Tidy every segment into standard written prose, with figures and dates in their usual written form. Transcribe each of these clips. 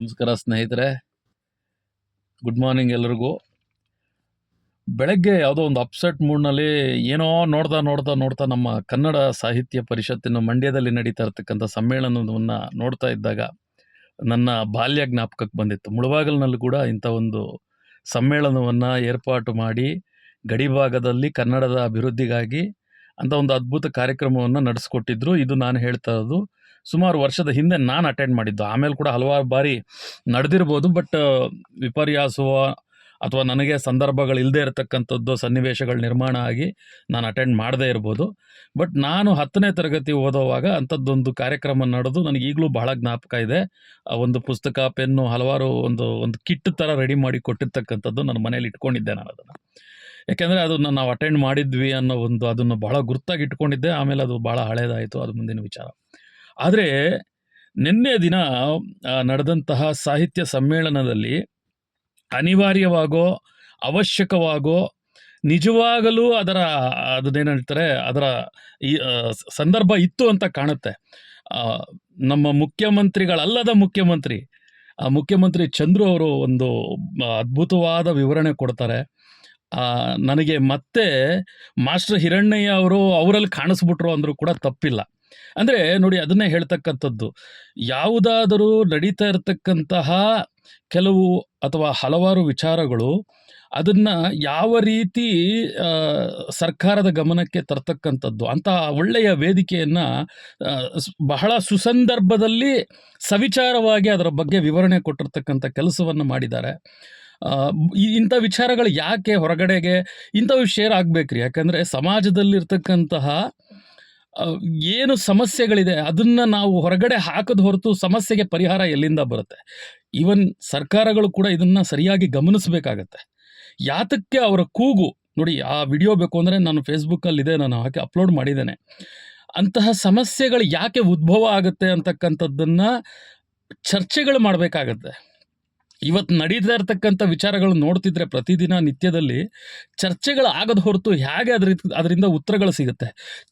ನಮಸ್ಕಾರ ಸ್ನೇಹಿತರೆ, good morning ಎಲ್ರಿಗೂ. ಬೆಳಗ್ಗೆ ಯಾವುದೋ ಒಂದು ಅಪ್ಸೆಟ್ ಮೂಡ್ನಲ್ಲಿ ಏನೋ ನೋಡ್ತಾ ನಮ್ಮ ಕನ್ನಡ ಸಾಹಿತ್ಯ ಪರಿಷತ್ತಿನ ಮಂಡ್ಯದಲ್ಲಿ ನಡೀತಾ ಇರತಕ್ಕಂಥ ಸಮ್ಮೇಳನವನ್ನು ನೋಡ್ತಾ ಇದ್ದಾಗ ನನ್ನ ಬಾಲ್ಯ ಜ್ಞಾಪಕಕ್ಕೆ ಬಂದಿತ್ತು. ಮುಳಬಾಗಿಲಿನಲ್ಲಿ ಕೂಡ ಇಂಥ ಒಂದು ಸಮ್ಮೇಳನವನ್ನು ಏರ್ಪಾಟು ಮಾಡಿ ಗಡಿಭಾಗದಲ್ಲಿ ಕನ್ನಡದ ಅಭಿವೃದ್ಧಿಗಾಗಿ ಅಂತ ಒಂದು ಅದ್ಭುತ ಕಾರ್ಯಕ್ರಮವನ್ನು ನಡೆಸ್ಕೊಟ್ಟಿದ್ರು. ಇದು ನಾನು ಹೇಳ್ತಾ ಇರೋದು ಸುಮಾರು ವರ್ಷದ ಹಿಂದೆ ನಾನು ಅಟೆಂಡ್ ಮಾಡಿದ್ದು. ಆಮೇಲೆ ಕೂಡ ಹಲವಾರು ಬಾರಿ ನಡೆದಿರ್ಬೋದು, ಬಟ್ ವಿಪರ್ಯಾಸವ ಅಥವಾ ನನಗೆ ಸಂದರ್ಭಗಳು ಇಲ್ಲದೆ ಇರತಕ್ಕಂಥದ್ದು ಸನ್ನಿವೇಶಗಳು ನಿರ್ಮಾಣ ಆಗಿ ನಾನು ಅಟೆಂಡ್ ಮಾಡದೇ ಇರ್ಬೋದು. ಬಟ್ ನಾನು 10ನೇ ತರಗತಿ ಓದೋವಾಗ ಅಂಥದ್ದೊಂದು ಕಾರ್ಯಕ್ರಮ ನಡೆದು ನನಗೆ ಈಗಲೂ ಬಹಳ ಜ್ಞಾಪಕ ಇದೆ. ಆ ಒಂದು ಪುಸ್ತಕ, ಪೆನ್ನು, ಹಲವಾರು ಒಂದು ಕಿಟ್ ಥರ ರೆಡಿ ಮಾಡಿ ಕೊಟ್ಟಿರ್ತಕ್ಕಂಥದ್ದು ನನ್ನ ಮನೇಲಿ ಇಟ್ಕೊಂಡಿದ್ದೆ ನಾನು ಅದನ್ನು. ಯಾಕೆಂದರೆ ಅದನ್ನು ನಾವು ಅಟೆಂಡ್ ಮಾಡಿದ್ವಿ ಅನ್ನೋ ಅದನ್ನು ಬಹಳ ಗುರ್ತಾಗಿ ಇಟ್ಕೊಂಡಿದ್ದೆ. ಆಮೇಲೆ ಅದು ಭಾಳ ಹಳೇದಾಯಿತು, ಅದು ಮುಂದಿನ ವಿಚಾರ. ಆದರೆ ನಿನ್ನೆ ದಿನ ನಡೆದಂತಹ ಸಾಹಿತ್ಯ ಸಮ್ಮೇಳನದಲ್ಲಿ ಅನಿವಾರ್ಯವಾಗೋ, ಅವಶ್ಯಕವಾಗೋ, ನಿಜವಾಗಲೂ ಅದನ್ನೇನು ಹೇಳ್ತಾರೆ, ಅದರ ಈ ಸಂದರ್ಭ ಇತ್ತು ಅಂತ ಕಾಣುತ್ತೆ. ನಮ್ಮ ಮುಖ್ಯಮಂತ್ರಿಗಳಲ್ಲದ ಮುಖ್ಯಮಂತ್ರಿ ಚಂದ್ರು ಅವರು ಒಂದು ಅದ್ಭುತವಾದ ವಿವರಣೆ ಕೊಡ್ತಾರೆ. ನನಗೆ ಮತ್ತೆ ಮಾಸ್ಟರ್ ಹಿರಣ್ಣಯ್ಯ ಅವರಲ್ಲಿ ಕಾಣಿಸ್ಬಿಟ್ರು ಅಂದರೂ ಕೂಡ ತಪ್ಪಿಲ್ಲ. ಅಂದರೆ ನೋಡಿ, ಅದನ್ನೇ ಹೇಳ್ತಕ್ಕಂಥದ್ದು, ಯಾವುದಾದರೂ ನಡೀತಾ ಇರತಕ್ಕಂತಹ ಕೆಲವು ಅಥವಾ ಹಲವಾರು ವಿಚಾರಗಳು ಅದನ್ನು ಯಾವ ರೀತಿ ಸರ್ಕಾರದ ಗಮನಕ್ಕೆ ತರ್ತಕ್ಕಂಥದ್ದು ಅಂತ ಒಳ್ಳೆಯ ವೇದಿಕೆಯನ್ನು ಬಹಳ ಸುಸಂದರ್ಭದಲ್ಲಿ ಸವಿಚಾರವಾಗಿ ಅದರ ಬಗ್ಗೆ ವಿವರಣೆ ಕೊಟ್ಟಿರ್ತಕ್ಕಂಥ ಕೆಲಸವನ್ನು ಮಾಡಿದ್ದಾರೆ. ಇಂಥ ವಿಚಾರಗಳು ಯಾಕೆ ಹೊರಗಡೆಗೆ ಇಂಥವು ಶೇರ್ ಆಗಬೇಕ್ರಿ? ಯಾಕಂದರೆ ಸಮಾಜದಲ್ಲಿರ್ತಕ್ಕಂತಹ ಏನು ಸಮಸ್ಯೆಗಳಿದೆ ಅದನ್ನು ನಾವು ಹೊರಗಡೆ ಹಾಕದ ಹೊರತು ಸಮಸ್ಯೆಗೆ ಪರಿಹಾರ ಎಲ್ಲಿಂದ ಬರುತ್ತೆ? ಈವನ್ ಸರ್ಕಾರಗಳು ಕೂಡ ಇದನ್ನು ಸರಿಯಾಗಿ ಗಮನಿಸಬೇಕಾಗತ್ತೆ. ಯಾತಕ್ಕೆ ಅವರ ಕೂಗು ನೋಡಿ, ಆ ವಿಡಿಯೋ ಬೇಕು ಅಂದರೆ ನಾನು ಫೇಸ್ಬುಕ್ಕಲ್ಲಿದೆ, ನಾನು ಹಾಕಿ ಅಪ್ಲೋಡ್ ಮಾಡಿದ್ದೇನೆ. ಅಂತಹ ಸಮಸ್ಯೆಗಳು ಯಾಕೆ ಉದ್ಭವ ಆಗುತ್ತೆ ಅಂತಕ್ಕಂಥದ್ದನ್ನು ಚರ್ಚೆಗಳು ಮಾಡಬೇಕಾಗತ್ತೆ. ಇವತ್ತು ನಡೀತಾ ಇರ್ತಕ್ಕಂಥ ವಿಚಾರಗಳು ನೋಡ್ತಿದ್ರೆ ಪ್ರತಿದಿನ ನಿತ್ಯದಲ್ಲಿ ಚರ್ಚೆಗಳು ಆಗದ ಹೊರತು ಹೇಗೆ ಅದರಿಂದ ಉತ್ತರಗಳು ಸಿಗುತ್ತೆ?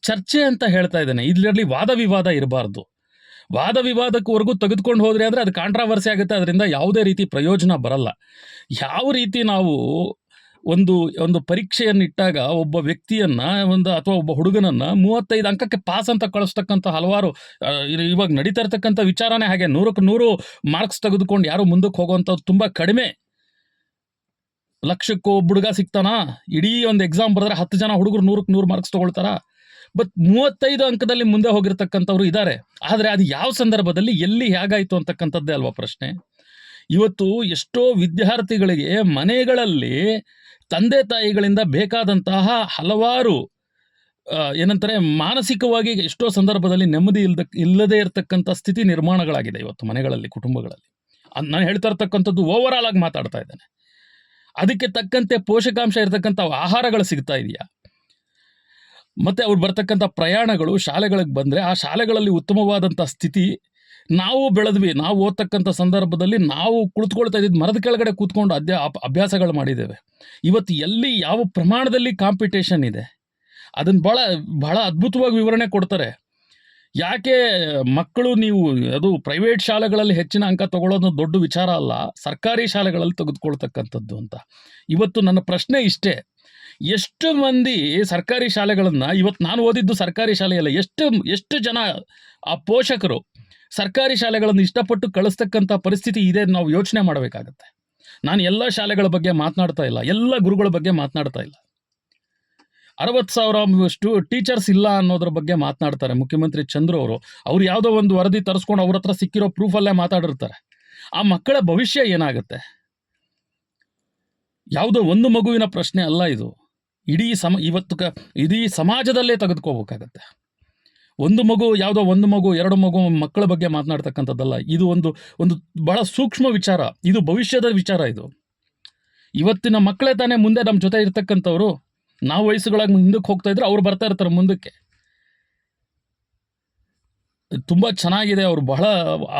ಚರ್ಚೆ ಅಂತ ಹೇಳ್ತಾ ಇದ್ದೇನೆ, ಇದರಲ್ಲಿ ವಾದ ವಿವಾದ ಇರಬಾರ್ದು. ವಾದ ವಿವಾದಕ್ಕವರೆಗೂ ತೆಗೆದುಕೊಂಡು ಹೋದರೆ ಅಂದರೆ ಅದು ಕಾಂಟ್ರಾವರ್ಸಿ ಆಗುತ್ತೆ, ಅದರಿಂದ ಯಾವುದೇ ರೀತಿ ಪ್ರಯೋಜನ ಬರಲ್ಲ. ಯಾವ ರೀತಿ ನಾವು ಒಂದು ಪರೀಕ್ಷೆಯನ್ನು ಇಟ್ಟಾಗ ಒಬ್ಬ ವ್ಯಕ್ತಿಯನ್ನು ಅಥವಾ ಒಬ್ಬ ಹುಡುಗನನ್ನು 35 ಅಂಕಕ್ಕೆ ಪಾಸ್ ಅಂತ ಕಳಿಸ್ತಕ್ಕಂಥ ಹಲವಾರು ಇವಾಗ ನಡೀತಾ ಇರ್ತಕ್ಕಂಥ ವಿಚಾರನೇ ಹಾಗೆ. 100ಕ್ಕೆ 100 ಮಾರ್ಕ್ಸ್ ತೆಗೆದುಕೊಂಡು ಯಾರು ಮುಂದಕ್ಕೆ ಹೋಗುವಂಥದ್ದು ತುಂಬ ಕಡಿಮೆ. ಲಕ್ಷಕ್ಕೂ ಒಬ್ಬ ಹುಡುಗ ಸಿಗ್ತಾನಾ? ಇಡೀ ಒಂದು ಎಕ್ಸಾಮ್ ಬರೆದ್ರೆ 10 ಜನ ಹುಡುಗರು 100ಕ್ಕೆ 100 ಮಾರ್ಕ್ಸ್ ತೊಗೊಳ್ತಾರ? ಬಟ್ 35 ಅಂಕದಲ್ಲಿ ಮುಂದೆ ಹೋಗಿರ್ತಕ್ಕಂಥವ್ರು ಇದ್ದಾರೆ. ಆದರೆ ಅದು ಯಾವ ಸಂದರ್ಭದಲ್ಲಿ, ಎಲ್ಲಿ, ಹೇಗಾಯಿತು ಅಂತಕ್ಕಂಥದ್ದೇ ಅಲ್ವಾ ಪ್ರಶ್ನೆ. ಇವತ್ತು ಎಷ್ಟೋ ವಿದ್ಯಾರ್ಥಿಗಳಿಗೆ ಮನೆಗಳಲ್ಲಿ ತಂದೆ ತಾಯಿಗಳಿಂದ ಬೇಕಾದಂತಹ ಹಲವಾರು ಏನಂತಾರೆ, ಮಾನಸಿಕವಾಗಿ ಎಷ್ಟೋ ಸಂದರ್ಭದಲ್ಲಿ ನೆಮ್ಮದಿ ಇಲ್ಲದೇ ಇರತಕ್ಕಂಥ ಸ್ಥಿತಿ ನಿರ್ಮಾಣಗಳಾಗಿದೆ ಇವತ್ತು ಮನೆಗಳಲ್ಲಿ, ಕುಟುಂಬಗಳಲ್ಲಿ. ನಾನು ಹೇಳ್ತಾ ಇರ್ತಕ್ಕಂಥದ್ದು ಓವರ್ ಆಲ್ ಆಗಿ ಮಾತಾಡ್ತಾ ಇದ್ದೇನೆ. ಅದಕ್ಕೆ ತಕ್ಕಂತೆ ಪೋಷಕಾಂಶ ಇರತಕ್ಕಂಥ ಆಹಾರಗಳು ಸಿಗ್ತಾ ಇದೆಯಾ? ಮತ್ತು ಅವ್ರು ಬರ್ತಕ್ಕಂಥ ಪ್ರಯಾಣಗಳು, ಶಾಲೆಗಳಿಗೆ ಬಂದರೆ ಆ ಶಾಲೆಗಳಲ್ಲಿ ಉತ್ತಮವಾದಂಥ ಸ್ಥಿತಿ. ನಾವು ಬೆಳೆದ್ವಿ, ನಾವು ಓದ್ತಕ್ಕಂಥ ಸಂದರ್ಭದಲ್ಲಿ ನಾವು ಕುಳಿತುಕೊಳ್ತಾ ಇದ್ದಿದ್ದು ಮರದ ಕೆಳಗಡೆ ಕೂತ್ಕೊಂಡು ಅಭ್ಯಾಸಗಳು ಮಾಡಿದ್ದೇವೆ. ಇವತ್ತು ಎಲ್ಲಿ ಯಾವ ಪ್ರಮಾಣದಲ್ಲಿ ಕಾಂಪಿಟೇಷನ್ ಇದೆ ಅದನ್ನು ಬಹಳ ಅದ್ಭುತವಾಗಿ ವಿವರಣೆ ಕೊಡ್ತಾರೆ. ಯಾಕೆ ಮಕ್ಕಳು, ನೀವು ಅದು ಪ್ರೈವೇಟ್ ಶಾಲೆಗಳಲ್ಲಿ ಹೆಚ್ಚಿನ ಅಂಕ ತಗೊಳ್ಳೋದು ದೊಡ್ಡ ವಿಚಾರ ಅಲ್ಲ, ಸರ್ಕಾರಿ ಶಾಲೆಗಳಲ್ಲಿ ತೆಗೆದುಕೊಳ್ತಕ್ಕಂಥದ್ದು ಅಂತ. ಇವತ್ತು ನನ್ನ ಪ್ರಶ್ನೆ ಇಷ್ಟೇ, ಎಷ್ಟು ಮಂದಿ ಸರ್ಕಾರಿ ಶಾಲೆಗಳನ್ನು, ಇವತ್ತು ನಾನು ಓದಿದ್ದು ಸರ್ಕಾರಿ ಶಾಲೆಯಲ್ಲ, ಎಷ್ಟು ಜನ ಆ ಪೋಷಕರು ಸರ್ಕಾರಿ ಶಾಲೆಗಳನ್ನು ಇಷ್ಟಪಟ್ಟು ಕಳಿಸ್ತಕ್ಕಂಥ ಪರಿಸ್ಥಿತಿ ಇದೆ? ನಾವು ಯೋಚನೆ ಮಾಡಬೇಕಾಗತ್ತೆ. ನಾನು ಎಲ್ಲ ಶಾಲೆಗಳ ಬಗ್ಗೆ ಮಾತನಾಡ್ತಾ ಇಲ್ಲ, ಎಲ್ಲ ಗುರುಗಳ ಬಗ್ಗೆ ಮಾತನಾಡ್ತಾ ಇಲ್ಲ. 60,000 ಟೀಚರ್ಸ್ ಇಲ್ಲ ಅನ್ನೋದ್ರ ಬಗ್ಗೆ ಮಾತನಾಡ್ತಾರೆ ಮುಖ್ಯಮಂತ್ರಿ ಚಂದ್ರು ಅವರು. ಅವ್ರು ಯಾವುದೋ ಒಂದು ವರದಿ ತರಿಸ್ಕೊಂಡು ಅವ್ರ ಹತ್ರ ಸಿಕ್ಕಿರೋ ಪ್ರೂಫಲ್ಲೇ ಮಾತಾಡಿರ್ತಾರೆ. ಆ ಮಕ್ಕಳ ಭವಿಷ್ಯ ಏನಾಗುತ್ತೆ? ಯಾವುದೋ ಒಂದು ಮಗುವಿನ ಪ್ರಶ್ನೆ ಅಲ್ಲ ಇದು. ಇಡೀ ಸಮಾಜದಲ್ಲೇ ತೆಗೆದುಕೋಬೇಕಾಗತ್ತೆ. ಒಂದು ಮಗು, ಯಾವುದೋ ಒಂದು ಮಗು, 2 ಮಗು ಮಕ್ಕಳ ಬಗ್ಗೆ ಮಾತನಾಡ್ತಕ್ಕಂಥದ್ದಲ್ಲ. ಇದು ಒಂದು ಬಹಳ ಸೂಕ್ಷ್ಮ ವಿಚಾರ. ಇದು ಭವಿಷ್ಯದ ವಿಚಾರ. ಇದು ಇವತ್ತಿನ ಮಕ್ಕಳೇ ತಾನೇ ಮುಂದೆ ನಮ್ಮ ಜೊತೆ ಇರ್ತಕ್ಕಂಥವ್ರು. ನಾವು ವಯಸ್ಸುಗಳಾಗಿ ಹಿಂದಕ್ಕೆ ಹೋಗ್ತಾ ಇದ್ರೆ ಅವ್ರು ಬರ್ತಾ ಇರ್ತಾರೆ ಮುಂದಕ್ಕೆ. ತುಂಬ ಚೆನ್ನಾಗಿದೆ. ಅವರು ಬಹಳ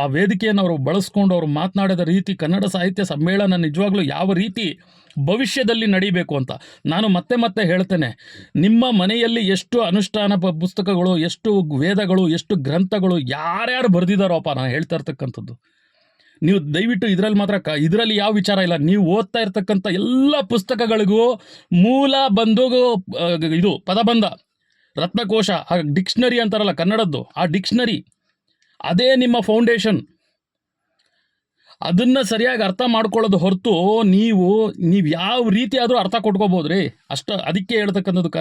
ಆ ವೇದಿಕೆಯನ್ನು ಅವರು ಬಳಸ್ಕೊಂಡು ಅವರು ಮಾತನಾಡಿದ ರೀತಿ, ಕನ್ನಡ ಸಾಹಿತ್ಯ ಸಮ್ಮೇಳನ ನಿಜವಾಗ್ಲೂ ಯಾವ ರೀತಿ ಭವಿಷ್ಯದಲ್ಲಿ ನಡೀಬೇಕು ಅಂತ ನಾನು ಮತ್ತೆ ಹೇಳ್ತೇನೆ. ನಿಮ್ಮ ಮನೆಯಲ್ಲಿ ಎಷ್ಟು ಅನುಷ್ಠಾನ ಪುಸ್ತಕಗಳು, ಎಷ್ಟು ವೇದಗಳು, ಎಷ್ಟು ಗ್ರಂಥಗಳು ಯಾರ್ಯಾರು ಬರೆದಿದ್ದಾರೋಪ್ಪ, ನಾನು ಹೇಳ್ತಾ ಇರ್ತಕ್ಕಂಥದ್ದು. ನೀವು ದಯವಿಟ್ಟು ಇದರಲ್ಲಿ ಮಾತ್ರ ಇದರಲ್ಲಿ ಯಾವ ವಿಚಾರ ಇಲ್ಲ. ನೀವು ಓದ್ತಾ ಇರ್ತಕ್ಕಂಥ ಎಲ್ಲ ಪುಸ್ತಕಗಳಿಗೂ ಮೂಲ ಬಂದು ಇದು ಪದಬಂಧ, ರತ್ನಕೋಶ, ಆ ಡಿಕ್ಷನರಿ ಅಂತಾರಲ್ಲ ಕನ್ನಡದ್ದು, ಆ ಡಿಕ್ಷನರಿ ಅದೇ ನಿಮ್ಮ ಫೌಂಡೇಶನ್. ಅದನ್ನು ಸರಿಯಾಗಿ ಅರ್ಥ ಮಾಡ್ಕೊಳ್ಳೋದು ಹೊರತು ನೀವು ಯಾವ ರೀತಿ ಆದರೂ ಅರ್ಥ ಕೊಟ್ಕೋಬೋದ್ರಿ ಅದಕ್ಕೆ ಹೇಳ್ತಕ್ಕಂಥದ್ದು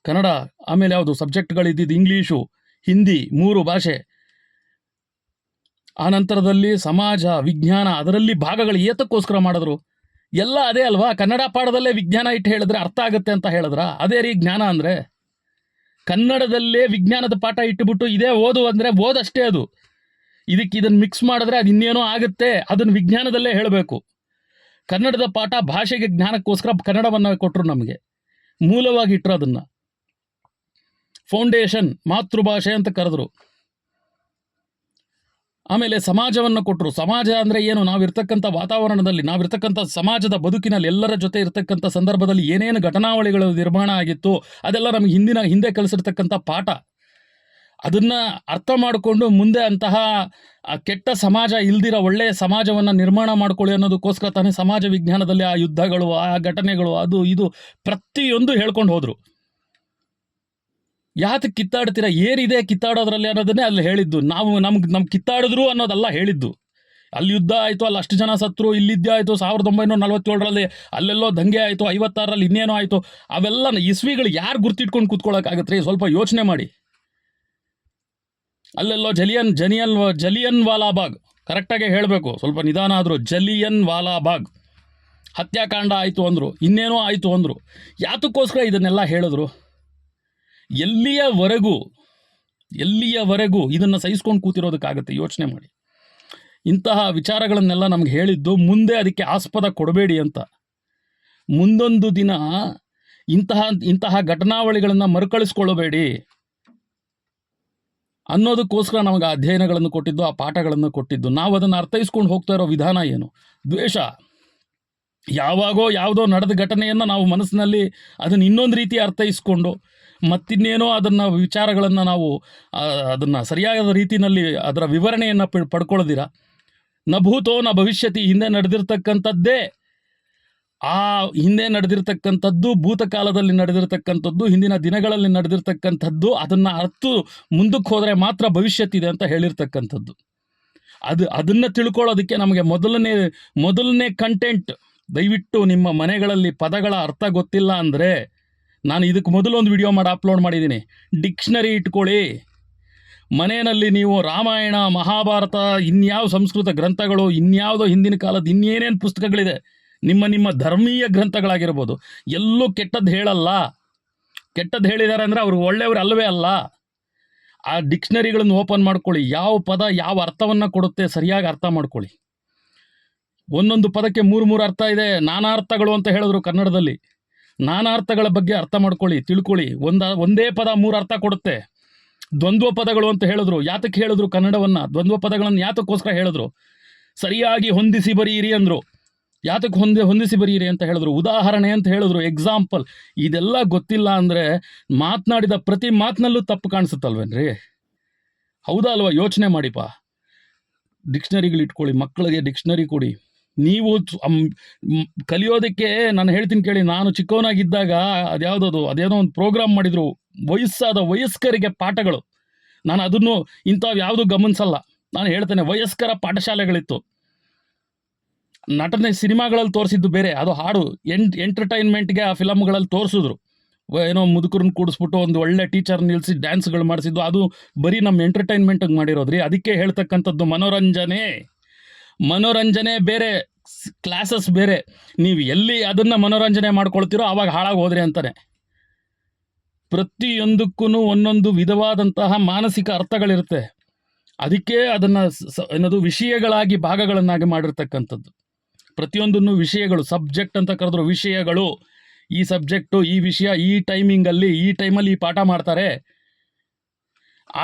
ಕನ್ನಡ ಆಮೇಲೆ ಯಾವುದು ಸಬ್ಜೆಕ್ಟ್ಗಳಿದ್ದಿದ್ದು ಇಂಗ್ಲೀಷು, ಹಿಂದಿ, 3 ಭಾಷೆ. ಆ ನಂತರದಲ್ಲಿ ಸಮಾಜ, ವಿಜ್ಞಾನ, ಅದರಲ್ಲಿ ಭಾಗಗಳು ಏತಕ್ಕೋಸ್ಕರ ಮಾಡಿದ್ರು? ಎಲ್ಲ ಅದೇ ಅಲ್ವಾ? ಕನ್ನಡ ಪಾಠದಲ್ಲೇ ವಿಜ್ಞಾನ ಇಟ್ಟು ಹೇಳಿದ್ರೆ ಅರ್ಥ ಆಗುತ್ತೆ ಅಂತ ಹೇಳಿದ್ರ? ಅದೇ ರೀ ಜ್ಞಾನ ಅಂದರೆ. ಕನ್ನಡದಲ್ಲೇ ವಿಜ್ಞಾನದ ಪಾಠ ಇಟ್ಟುಬಿಟ್ಟು ಇದೇ ಓದು ಅಂದರೆ ಓದಷ್ಟೇ ಅದು. ಇದನ್ನು ಮಿಕ್ಸ್ ಮಾಡಿದ್ರೆ ಅದು ಇನ್ನೇನೋ ಆಗುತ್ತೆ, ಅದನ್ನು ವಿಜ್ಞಾನದಲ್ಲೇ ಹೇಳಬೇಕು. ಕನ್ನಡದ ಪಾಠ ಭಾಷೆಗೆ ಜ್ಞಾನಕ್ಕೋಸ್ಕರ ಕನ್ನಡವನ್ನು ಕೊಟ್ಟರು, ನಮಗೆ ಮೂಲವಾಗಿ ಇಟ್ಟರು. ಅದನ್ನು ಫೌಂಡೇಶನ್, ಮಾತೃಭಾಷೆ ಅಂತ ಕರೆದ್ರು. ಆಮೇಲೆ ಸಮಾಜವನ್ನು ಕೊಟ್ಟರು. ಸಮಾಜ ಅಂದರೆ ಏನು? ನಾವಿರ್ತಕ್ಕಂಥ ವಾತಾವರಣದಲ್ಲಿ, ನಾವಿರ್ತಕ್ಕಂಥ ಸಮಾಜದ ಬದುಕಿನಲ್ಲಿ ಎಲ್ಲರ ಜೊತೆ ಇರ್ತಕ್ಕಂಥ ಸಂದರ್ಭದಲ್ಲಿ ಏನೇನು ಘಟನಾವಳಿಗಳು ನಿರ್ಮಾಣ ಆಗಿತ್ತು ಅದೆಲ್ಲ ನಮಗೆ ಹಿಂದೆ ಕಲಿಸಿರ್ತಕ್ಕಂಥ ಪಾಠ. ಅದನ್ನು ಅರ್ಥ ಮಾಡಿಕೊಂಡು ಮುಂದೆ ಅಂತಹ ಕೆಟ್ಟ ಸಮಾಜ ಇಲ್ದಿರೋ ಒಳ್ಳೆಯ ಸಮಾಜವನ್ನು ನಿರ್ಮಾಣ ಮಾಡ್ಕೊಳ್ಳಿ ಅನ್ನೋದಕ್ಕೋಸ್ಕರ ತಾನೇ ಸಮಾಜ ವಿಜ್ಞಾನದಲ್ಲಿ ಆ ಯುದ್ಧಗಳು, ಆ ಘಟನೆಗಳು, ಅದು ಇದು ಪ್ರತಿಯೊಂದು ಹೇಳ್ಕೊಂಡು ಹೋದರು. ಯಾತಕ್ಕೆ ಕಿತ್ತಾಡ್ತೀರಾ, ಏನಿದೆ ಕಿತ್ತಾಡೋದ್ರಲ್ಲಿ ಅನ್ನೋದನ್ನೇ ಅಲ್ಲಿ ಹೇಳಿದ್ದು. ನಮ್ಗೆ ಕಿತ್ತಾಡಿದ್ರು ಅನ್ನೋದಲ್ಲ ಹೇಳಿದ್ದು. ಅಲ್ಲಿ ಯುದ್ಧ ಆಯಿತು, ಅಲ್ಲಿ ಅಷ್ಟು ಜನ ಸತ್ರು, ಇಲ್ಲಿದ್ದೇ ಆಯಿತು 1947ರಲ್ಲಿ, ಅಲ್ಲೆಲ್ಲೋ ದಂಗೆ ಆಯಿತು, 56ರಲ್ಲಿ ಇನ್ನೇನೋ ಆಯಿತು. ಅವೆಲ್ಲ ಇಸ್ವಿಗಳು ಯಾರು ಗುರ್ತಿಟ್ಕೊಂಡು ಕೂತ್ಕೊಳ್ಳೋಕ್ಕಾಗತ್ತೆ ರೀ? ಸ್ವಲ್ಪ ಯೋಚನೆ ಮಾಡಿ. ಅಲ್ಲೆಲ್ಲೋ ಜಲಿಯನ್ ವಾಲಾಬಾಗ್, ಕರೆಕ್ಟಾಗಿ ಹೇಳಬೇಕು, ಸ್ವಲ್ಪ ನಿಧಾನ ಆದರೂ, ಜಲಿಯನ್ ವಾಲಾಬಾಗ್ ಹತ್ಯಾಕಾಂಡ ಆಯಿತು ಅಂದರು, ಇನ್ನೇನೋ ಆಯಿತು ಅಂದರು. ಯಾತಕ್ಕೋಸ್ಕರ ಇದನ್ನೆಲ್ಲ ಹೇಳಿದ್ರು? ಎಲ್ಲಿಯವರೆಗೂ ಇದನ್ನು ಸಹಿಸ್ಕೊಂಡು ಕೂತಿರೋದಕ್ಕಾಗತ್ತೆ? ಯೋಚನೆ ಮಾಡಿ. ಇಂತಹ ವಿಚಾರಗಳನ್ನೆಲ್ಲ ನಮ್ಗೆ ಹೇಳಿದ್ದು ಮುಂದೆ ಅದಕ್ಕೆ ಆಸ್ಪದ ಕೊಡಬೇಡಿ ಅಂತ. ಮುಂದೊಂದು ದಿನ ಇಂತಹ ಘಟನಾವಳಿಗಳನ್ನು ಮರುಕಳಿಸ್ಕೊಳ್ಳಬೇಡಿ ಅನ್ನೋದಕ್ಕೋಸ್ಕರ ನಮಗೆ ಆ ಅಧ್ಯಯನಗಳನ್ನು ಕೊಟ್ಟಿದ್ದು, ಆ ಪಾಠಗಳನ್ನು ಕೊಟ್ಟಿದ್ದು. ನಾವು ಅದನ್ನು ಅರ್ಥೈಸ್ಕೊಂಡು ಹೋಗ್ತಾ ಇರೋ ವಿಧಾನ ಏನು? ದ್ವೇಷ. ಯಾವಾಗೋ ಯಾವುದೋ ನಡೆದ ಘಟನೆಯನ್ನು ನಾವು ಮನಸ್ಸಿನಲ್ಲಿ ಅದನ್ನು ಇನ್ನೊಂದು ರೀತಿ ಅರ್ಥೈಸ್ಕೊಂಡು ಮತ್ತಿನ್ನೇನೋ ವಿಚಾರಗಳನ್ನು ನಾವು ಅದನ್ನು ಸರಿಯಾದ ರೀತಿಯಲ್ಲಿ ಅದರ ವಿವರಣೆಯನ್ನು ಪಡ್ಕೊಳ್ಳೋದಿರ. ನ ಭೂತೋ ನ ಭವಿಷ್ಯತಿ, ಹಿಂದೆ ನಡೆದಿರ್ತಕ್ಕಂಥದ್ದೇ, ಆ ಹಿಂದೆ ನಡೆದಿರ್ತಕ್ಕಂಥದ್ದು, ಭೂತಕಾಲದಲ್ಲಿ ನಡೆದಿರ್ತಕ್ಕಂಥದ್ದು, ಹಿಂದಿನ ದಿನಗಳಲ್ಲಿ ನಡೆದಿರ್ತಕ್ಕಂಥದ್ದು, ಅದನ್ನು ಅರ್ಥ ಮುಂದಕ್ಕೆ ಹೋದರೆ ಮಾತ್ರ ಭವಿಷ್ಯತ್ತಿದೆ ಅಂತ ಹೇಳಿರ್ತಕ್ಕಂಥದ್ದು. ಅದನ್ನು ತಿಳ್ಕೊಳ್ಳೋದಕ್ಕೆ ನಮಗೆ ಮೊದಲನೇ ಕಂಟೆಂಟ್. ದಯವಿಟ್ಟು ನಿಮ್ಮ ಮನೆಗಳಲ್ಲಿ ಪದಗಳ ಅರ್ಥ ಗೊತ್ತಿಲ್ಲ ಅಂದರೆ, ನಾನು ಇದಕ್ಕೆ ಮೊದಲೊಂದು ವಿಡಿಯೋ ಮಾಡಿ ಅಪ್ಲೋಡ್ ಮಾಡಿದ್ದೀನಿ, ಡಿಕ್ಷನರಿ ಇಟ್ಕೊಳ್ಳಿ. ಮನೆಯಲ್ಲಿ ನೀವು ರಾಮಾಯಣ, ಮಹಾಭಾರತ, ಇನ್ಯಾವ ಸಂಸ್ಕೃತ ಗ್ರಂಥಗಳು, ಇನ್ಯಾವುದೋ ಹಿಂದಿನ ಕಾಲದ ಇನ್ನೇನೇನು ಪುಸ್ತಕಗಳಿದೆ, ನಿಮ್ಮ ಧರ್ಮೀಯ ಗ್ರಂಥಗಳಾಗಿರ್ಬೋದು, ಎಲ್ಲೂ ಕೆಟ್ಟದ್ದು ಹೇಳಲ್ಲ. ಕೆಟ್ಟದ್ದು ಹೇಳಿದ್ದಾರೆ ಅಂದರೆ ಅವ್ರು ಒಳ್ಳೆಯವರು ಅಲ್ಲವೇ ಅಲ್ಲ. ಆ ಡಿಕ್ಷನರಿಗಳನ್ನು ಓಪನ್ ಮಾಡ್ಕೊಳ್ಳಿ. ಯಾವ ಪದ ಯಾವ ಅರ್ಥವನ್ನು ಕೊಡುತ್ತೆ ಸರಿಯಾಗಿ ಅರ್ಥ ಮಾಡ್ಕೊಳ್ಳಿ. ಒಂದೊಂದು ಪದಕ್ಕೆ 3 ಅರ್ಥ ಇದೆ. ನಾನಾರ್ಥಗಳು ಅಂತ ಹೇಳಿದ್ರು ಕನ್ನಡದಲ್ಲಿ. ನಾನಾರ್ಥಗಳ ಬಗ್ಗೆ ಅರ್ಥ ಮಾಡ್ಕೊಳ್ಳಿ, ತಿಳ್ಕೊಳ್ಳಿ. ಒಂದೇ ಪದ 3 ಅರ್ಥ ಕೊಡುತ್ತೆ. ದ್ವಂದ್ವ ಪದಗಳು ಅಂತ ಹೇಳಿದ್ರು. ಯಾತಕ್ಕೆ ಹೇಳಿದ್ರು ಕನ್ನಡವನ್ನು? ದ್ವಂದ್ವ ಪದಗಳನ್ನು ಯಾತಕ್ಕೋಸ್ಕರ ಹೇಳಿದ್ರು? ಸರಿಯಾಗಿ ಹೊಂದಿಸಿ ಬರೀರಿ ಅಂದರು. ಯಾತಕ್ಕೆ ಹೊಂದಿಸಿ ಬರೀರಿ ಅಂತ ಹೇಳಿದ್ರು? ಉದಾಹರಣೆ ಅಂತ ಹೇಳಿದ್ರು, ಎಕ್ಸಾಂಪಲ್. ಇದೆಲ್ಲ ಗೊತ್ತಿಲ್ಲ ಅಂದರೆ ಮಾತನಾಡಿದ ಪ್ರತಿ ಮಾತಿನಲ್ಲೂ ತಪ್ಪು ಕಾಣಿಸುತ್ತಲ್ವೇನ್ರಿ? ಹೌದಾ ಅಲ್ವಾ? ಯೋಚನೆ ಮಾಡಿಪ್ಪ. ಡಿಕ್ಷನರಿಗಳು ಇಟ್ಕೊಳ್ಳಿ, ಮಕ್ಕಳಿಗೆ ಡಿಕ್ಷನರಿ ಕೊಡಿ. ನೀವು ಕಲಿಯೋದಕ್ಕೆ ನಾನು ಹೇಳ್ತೀನಿ ಕೇಳಿ. ನಾನು ಚಿಕ್ಕವನಾಗಿದ್ದಾಗ ಅದೇನೋ ಒಂದು ಪ್ರೋಗ್ರಾಮ್ ಮಾಡಿದರು, ವಯಸ್ಕರಿಗೆ ಪಾಠಗಳು. ನಾನು ಅದನ್ನು ಇಂಥವು ಯಾವುದೂ ಗಮನಿಸಲ್ಲ. ನಾನು ಹೇಳ್ತೇನೆ, ವಯಸ್ಕರ ಪಾಠಶಾಲೆಗಳಿತ್ತು. ನಟನೆ ಸಿನಿಮಾಗಳಲ್ಲಿ ತೋರಿಸಿದ್ದು ಬೇರೆ, ಅದು ಹಾಡು ಎಂಟರ್ಟೈನ್ಮೆಂಟ್ಗೆ ಆ ಫಿಲಮ್ಗಳಲ್ಲಿ ತೋರಿಸಿದ್ರು. ಏನೋ ಮುದುಕರನ್ನ ಕೂಡಿಸ್ಬಿಟ್ಟು ಒಂದು ಒಳ್ಳೆ ಟೀಚರ್ ನಿಲ್ಲಿಸಿ ಡ್ಯಾನ್ಸ್ಗಳು ಮಾಡಿಸಿದ್ದು, ಅದು ಬರೀ ನಮ್ಮ ಎಂಟರ್ಟೈನ್ಮೆಂಟಿಗೆ ಮಾಡಿರೋದ್ರಿ. ಅದಕ್ಕೆ ಹೇಳ್ತಕ್ಕಂಥದ್ದು ಮನೋರಂಜನೆ ಬೇರೆ, ಕ್ಲಾಸಸ್ ಬೇರೆ. ನೀವು ಎಲ್ಲಿ ಅದನ್ನು ಮನೋರಂಜನೆ ಮಾಡ್ಕೊಳ್ತೀರೋ ಆವಾಗ ಹಾಳಾಗಿ ಹೋದ್ರಿ ಅಂತಾನೆ. ಪ್ರತಿಯೊಂದಕ್ಕೂ ಒಂದೊಂದು ವಿಧವಾದಂತಹ ಮಾನಸಿಕ ಅರ್ಥಗಳಿರುತ್ತೆ. ಅದಕ್ಕೆ ಅದನ್ನು ವಿಷಯಗಳಾಗಿ ಭಾಗಗಳನ್ನಾಗಿ ಮಾಡಿರ್ತಕ್ಕಂಥದ್ದು. ಪ್ರತಿಯೊಂದನ್ನು ವಿಷಯಗಳು, ಸಬ್ಜೆಕ್ಟ್ ಅಂತ ಕರೆದ್ರು. ವಿಷಯಗಳು, ಈ ಸಬ್ಜೆಕ್ಟು, ಈ ವಿಷಯ, ಈ ಟೈಮಿಂಗಲ್ಲಿ, ಈ ಟೈಮಲ್ಲಿ ಈ ಪಾಠ ಮಾಡ್ತಾರೆ.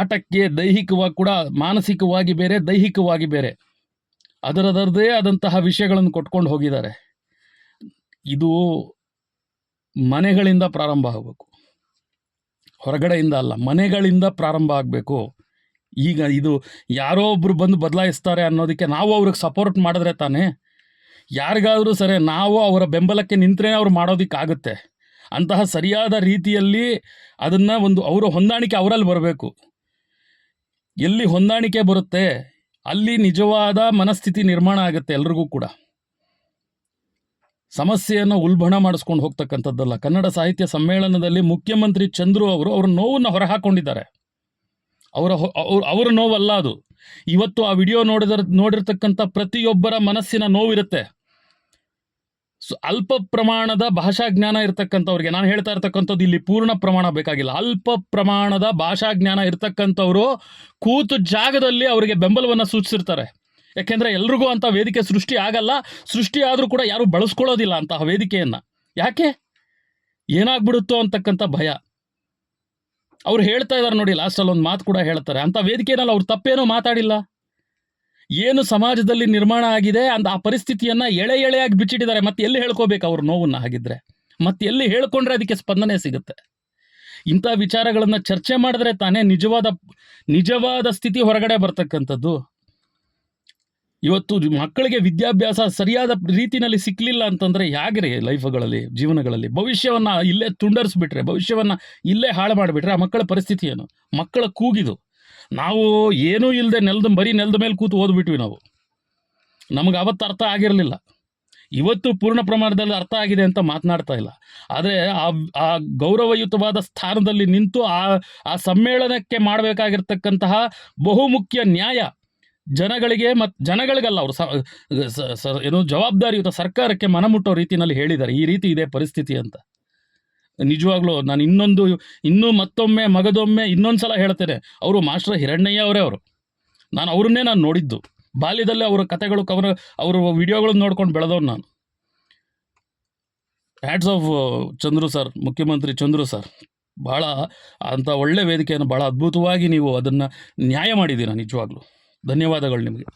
ಆಟಕ್ಕೆ ದೈಹಿಕವಾಗಿ ಕೂಡ, ಮಾನಸಿಕವಾಗಿ ಬೇರೆ, ದೈಹಿಕವಾಗಿ ಬೇರೆ, ಅದರದೇ ಆದಂತಹ ವಿಷಯಗಳನ್ನು ಕೊಟ್ಕೊಂಡು ಹೋಗಿದ್ದಾರೆ. ಇದು ಮನೆಗಳಿಂದ ಪ್ರಾರಂಭ ಆಗಬೇಕು, ಹೊರಗಡೆಯಿಂದ ಅಲ್ಲ, ಮನೆಗಳಿಂದ ಪ್ರಾರಂಭ ಆಗಬೇಕು. ಈಗ ಇದು ಯಾರೋ ಒಬ್ರು ಬಂದು ಬದಲಾಯಿಸ್ತಾರೆ ಅನ್ನೋದಕ್ಕೆ ನಾವು ಅವ್ರಿಗೆ ಸಪೋರ್ಟ್ ಮಾಡಿದ್ರೆ ತಾನೇ, ಯಾರಿಗಾದರೂ ಸರಿ ನಾವು ಅವರ ಬೆಂಬಲಕ್ಕೆ ನಿಂತರೆ ಅವ್ರು ಮಾಡೋದಕ್ಕಾಗುತ್ತೆ. ಅಂತಹ ಸರಿಯಾದ ರೀತಿಯಲ್ಲಿ ಅದನ್ನು ಒಂದು ಅವರ ಹೊಂದಾಣಿಕೆ ಅವರಲ್ಲಿ ಬರಬೇಕು. ಎಲ್ಲಿ ಹೊಂದಾಣಿಕೆ ಬರುತ್ತೆ ಅಲ್ಲಿ ನಿಜವಾದ ಮನಸ್ಥಿತಿ ನಿರ್ಮಾಣ ಆಗುತ್ತೆ ಎಲ್ರಿಗೂ ಕೂಡ. ಸಮಸ್ಯೆಯನ್ನು ಉಲ್ಬಣ ಮಾಡಿಸ್ಕೊಂಡು ಹೋಗ್ತಕ್ಕಂಥದ್ದಲ್ಲ. ಕನ್ನಡ ಸಾಹಿತ್ಯ ಸಮ್ಮೇಳನದಲ್ಲಿ ಮುಖ್ಯಮಂತ್ರಿ ಚಂದ್ರು ಅವರು ಅವ್ರ ನೋವನ್ನು ಹೊರಹಾಕೊಂಡಿದ್ದಾರೆ. ಅವರ ನೋವಲ್ಲ ಅದು. ಇವತ್ತು ಆ ವಿಡಿಯೋ ನೋಡಿರ್ತಕ್ಕಂಥ ಪ್ರತಿಯೊಬ್ಬರ ಮನಸ್ಸಿನ ನೋವಿರುತ್ತೆ. ಅಲ್ಪ ಪ್ರಮಾಣದ ಭಾಷಾ ಜ್ಞಾನ ಇರ್ತಕ್ಕಂಥವ್ರಿಗೆ ನಾನು ಹೇಳ್ತಾ ಇರ್ತಕ್ಕಂಥದ್ದು ಇಲ್ಲಿ ಪೂರ್ಣ ಪ್ರಮಾಣ ಬೇಕಾಗಿಲ್ಲ. ಅಲ್ಪ ಪ್ರಮಾಣದ ಭಾಷಾ ಜ್ಞಾನ ಇರ್ತಕ್ಕಂಥವ್ರು ಕೂತು ಜಾಗದಲ್ಲಿ ಅವರಿಗೆ ಬೆಂಬಲವನ್ನು ಸೂಚಿಸಿರ್ತಾರೆ. ಯಾಕೆಂದರೆ ಎಲ್ರಿಗೂ ಅಂಥ ವೇದಿಕೆ ಸೃಷ್ಟಿ ಆಗಲ್ಲ. ಸೃಷ್ಟಿ ಆದರೂ ಕೂಡ ಯಾರೂ ಬಳಸ್ಕೊಳ್ಳೋದಿಲ್ಲ ಅಂತಹ ವೇದಿಕೆಯನ್ನು. ಯಾಕೆ? ಏನಾಗ್ಬಿಡುತ್ತೋ ಅಂತಕ್ಕಂಥ ಭಯ. ಅವ್ರು ಹೇಳ್ತಾ ಇದ್ದಾರೆ ನೋಡಿ, ಲಾಸ್ಟಲ್ಲಿ ಒಂದು ಮಾತು ಕೂಡ ಹೇಳ್ತಾರೆ, ಅಂಥ ವೇದಿಕೆಯಲ್ಲಿ ಅವ್ರು ತಪ್ಪೇನೋ ಮಾತಾಡಿಲ್ಲ. ಏನು ಸಮಾಜದಲ್ಲಿ ನಿರ್ಮಾಣ ಆಗಿದೆ ಅಂತ ಆ ಪರಿಸ್ಥಿತಿಯನ್ನು ಎಳೆಯಾಗಿ ಬಿಚ್ಚಿಟ್ಟಿದ್ದಾರೆ. ಮತ್ತೆ ಎಲ್ಲಿ ಹೇಳ್ಕೋಬೇಕು ಅವ್ರ ನೋವನ್ನು? ಹಾಗಿದ್ರೆ ಮತ್ತೆ ಎಲ್ಲಿ ಹೇಳ್ಕೊಂಡ್ರೆ ಅದಕ್ಕೆ ಸ್ಪಂದನೆ ಸಿಗುತ್ತೆ? ಇಂಥ ವಿಚಾರಗಳನ್ನು ಚರ್ಚೆ ಮಾಡಿದ್ರೆ ತಾನೇ ನಿಜವಾದ ಸ್ಥಿತಿ ಹೊರಗಡೆ ಬರ್ತಕ್ಕಂಥದ್ದು. ಇವತ್ತು ಮಕ್ಕಳಿಗೆ ವಿದ್ಯಾಭ್ಯಾಸ ಸರಿಯಾದ ರೀತಿಯಲ್ಲಿ ಸಿಕ್ಕಲಿಲ್ಲ ಅಂತಂದರೆ ಹೇಗ್ರಿ ಲೈಫ್ಗಳಲ್ಲಿ, ಜೀವನಗಳಲ್ಲಿ ಭವಿಷ್ಯವನ್ನು ಇಲ್ಲೇ ತುಂಡರಿಸ್ಬಿಟ್ರೆ, ಭವಿಷ್ಯವನ್ನು ಇಲ್ಲೇ ಹಾಳು ಮಾಡಿಬಿಟ್ರೆ ಆ ಮಕ್ಕಳ ಪರಿಸ್ಥಿತಿ ಏನು? ಮಕ್ಕಳ ಕೂಗಿದು. ನಾವು ಏನೂ ಇಲ್ಲದೆ ಬರೀ ನೆಲದ ಮೇಲೆ ಕೂತು ಓದ್ಬಿಟ್ವಿ ನಾವು. ನಮಗೆ ಅವತ್ತು ಅರ್ಥ ಆಗಿರಲಿಲ್ಲ. ಇವತ್ತು ಪೂರ್ಣ ಪ್ರಮಾಣದಲ್ಲಿ ಅರ್ಥ ಆಗಿದೆ ಅಂತ ಮಾತನಾಡ್ತಾ ಇಲ್ಲ. ಆದರೆ ಆ ಗೌರವಯುತವಾದ ಸ್ಥಾನದಲ್ಲಿ ನಿಂತು ಆ ಸಮ್ಮೇಳನಕ್ಕೆ ಮಾಡಬೇಕಾಗಿರ್ತಕ್ಕಂತಹ ಬಹುಮುಖ್ಯ ನ್ಯಾಯ ಜನಗಳಿಗೆ ಮತ್ತು ಜನಗಳಿಗಲ್ಲ, ಅವರು ಏನು ಜವಾಬ್ದಾರಿಯುತ ಸರ್ಕಾರಕ್ಕೆ ಮನಮುಟ್ಟೋ ರೀತಿಯಲ್ಲಿ ಹೇಳಿದ್ದಾರೆ, ಈ ರೀತಿ ಇದೆ ಪರಿಸ್ಥಿತಿ ಅಂತ. ನಿಜವಾಗ್ಲೂ ನಾನು ಇನ್ನೂ ಮತ್ತೊಮ್ಮೆ ಮಗದೊಮ್ಮೆ ಇನ್ನೊಂದು ಸಲ ಹೇಳ್ತೇನೆ, ಅವರು ಮಾಸ್ಟರ್ ಹಿರಣ್ಣಯ್ಯ ಅವರೇ. ನಾನು ಅವ್ರನ್ನೇ ನೋಡಿದ್ದು ಬಾಲ್ಯದಲ್ಲಿ. ಅವರ ಕಥೆಗಳು, ಅವರ ವಿಡಿಯೋಗಳನ್ನು ನೋಡ್ಕೊಂಡು ಬೆಳೆದವನು ನಾನು. ಹ್ಯಾಟ್ಸ್ ಆಫ್ ಚಂದ್ರು ಸರ್, ಮುಖ್ಯಮಂತ್ರಿ ಚಂದ್ರು ಸರ್. ಭಾಳ ಅಂಥ ಒಳ್ಳೆ ವೇದಿಕೆಯನ್ನು ಭಾಳ ಅದ್ಭುತವಾಗಿ ನೀವು ಅದನ್ನು ನ್ಯಾಯ ಮಾಡಿದ್ದೀರಾ. ನಿಜವಾಗ್ಲೂ ಧನ್ಯವಾದಗಳು ನಿಮಗೆ.